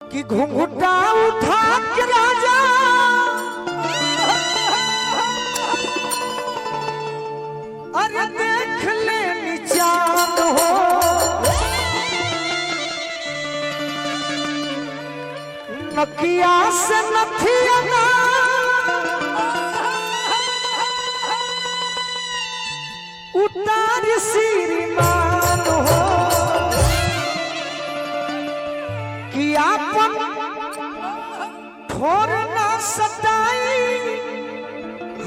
कि घुंघटा उठा के राजा अरे देख ले निचान हो नकिया से नथिया ना उतार श्रीमान हो कि आपन ठोर ना सताई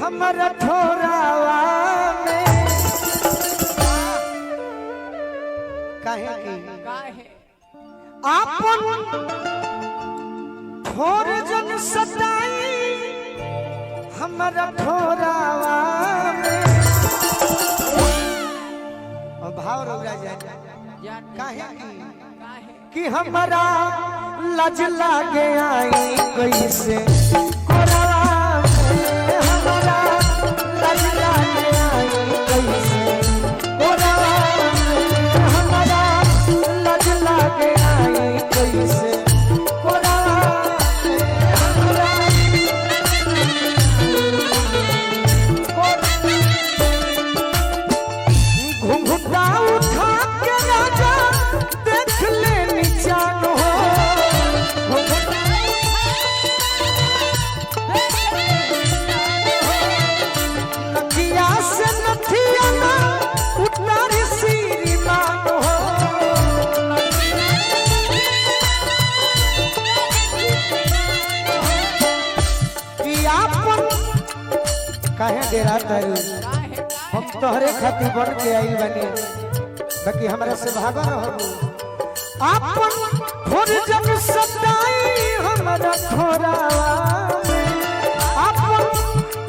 हमारा ठोरावा में काहे की आपन ठोर जन सताई हमारा ठोरावा में भाव रोगा जाए काहे कि हमारा लज लागे आई कैसे कोरावा में हमारा लज लागे आई कैसे कोरावा में हमारा लज लागे आई कैसे कोरावा में हमारा घुंघटा उठा के राजा देख ले निचान हो नथिया से नथिया ना उतार श्रीमान हो कि आपन काहे डेरा तारू हम तोहरे खातिर बन के आई बनी बाकी हमरा से भागा रहो आपन थोर जन सताई हमरा थोरावा में आपन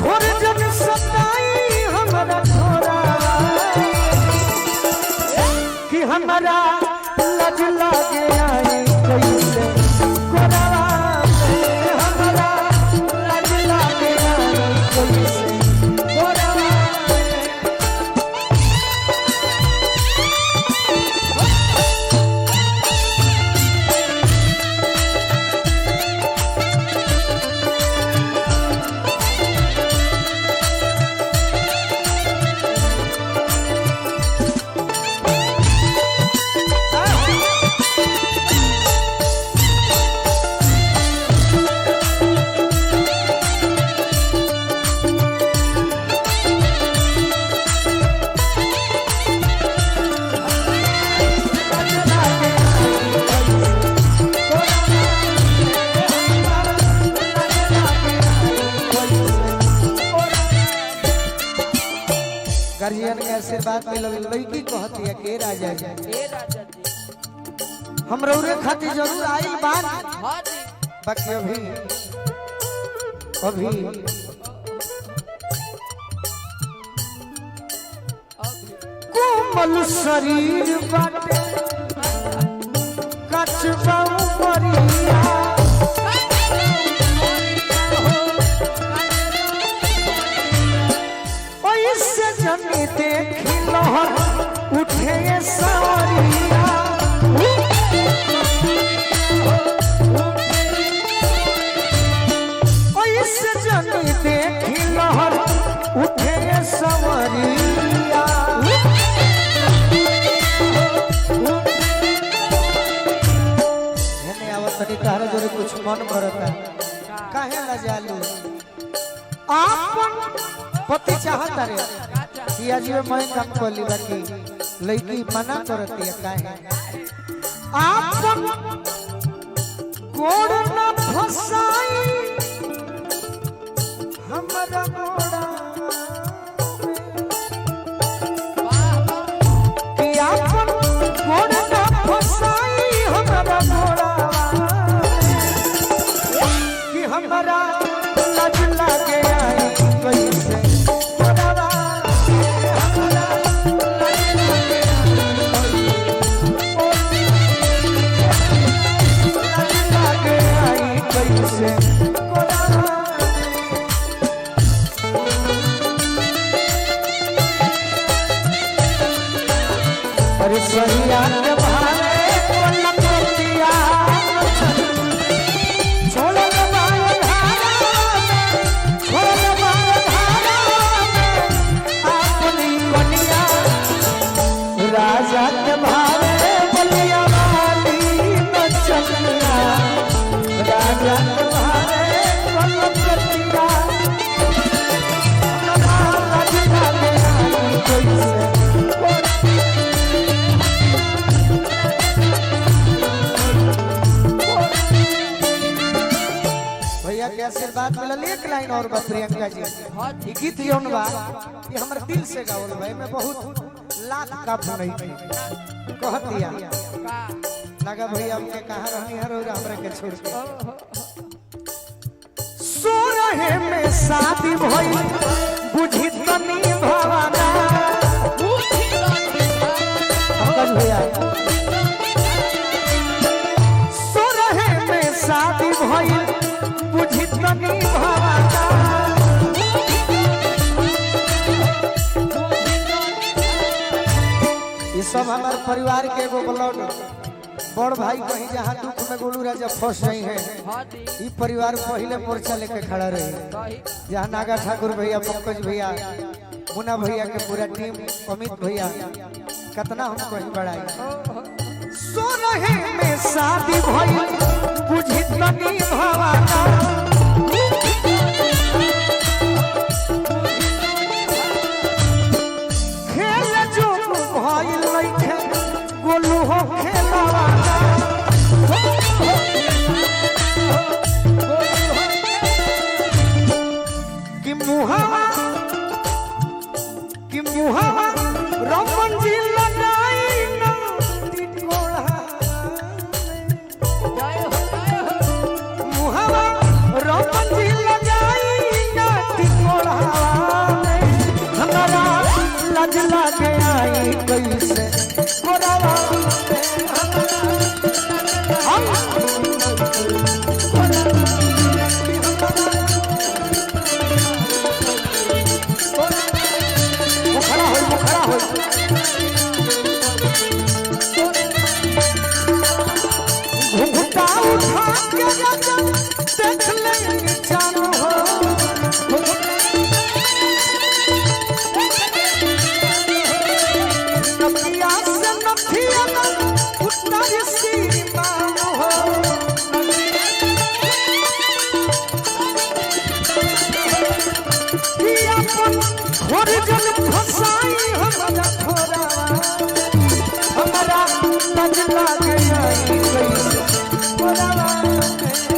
थोर जन सताई हमरा थोरावा कि हमरा लज लागे आई कैसे कोरावा में हमरा लज लागे आई कैसे कोरावा गार्जियन के आशीर्वाद मिलल लड़की कहती है के राजा जी हम रौरे खातिर जरूर आई बात बाकी अभी कोमल शरीर बाटे कचबा उमरिया ओइसे जनी देखी लहर उठे सवरिया ओइसे जनी देखी लहर उठे सवरिया हेने आवत तनी कहरे जोरे कुछ मन करता काहे लजालू आपन पति चाहता रे कि आज मैं काम कर ली बाकी लड़की मना करती है काहे आपन गोड़ न फसाई हमरा गोड़ा कि आपन गोड़ न फसाई हमरा गोड़ा कि हमरा लज लागे आई कैसे कोरावा हमरा लज लागे आई कैसे कोरावा अरे सहिया के भारे कोन लतिया रतिया तुम्हारे कलकतिया लाज लागे आई कैसे भैया के आशीर्वाद मिलल। एक लाइन और बा प्रियंका जी, ई गीत जौन बा ये हमर दिल से गावल बा, मैं बहुत लाख का नहीं कहतिया लगा भैया हमके कहां रहनी हर और हमरा के छोड़ के सो रहे में शादी भई बुझी तनी भवाना अंकल भैया सो रहे में शादी भई बुझी तनी भवाना ये सब हमारे परिवार के एगो ब्लड बड़ भाई कहीं जहाँ दुख में गोलू राजा फंस रही है ये परिवार पहले मोर्चा लेके खड़ा रही जहाँ नागा ठाकुर भैया पंकज भैया मुन्ना भैया के पूरा टीम अमित भैया कितना हम कहीं बढ़ाई सो रहे में शादी भई बुझी तनी भवाना खेल जो भइल लइखे गोलू हो खेलवाना कि मुहावा रमन जी लगाई ना टिकोड़ा मुहावा रमन जी लगाई ना टिकोड़ा हमारा लाज लागे आई कैसे कोरावा घुघुटा उठा के देख ले चारों हो नदिया से नथिया उतारी सीमान हो अपन घोर जल फसाई हमारा थोड़ा हमारा लाज लागे आई कैसे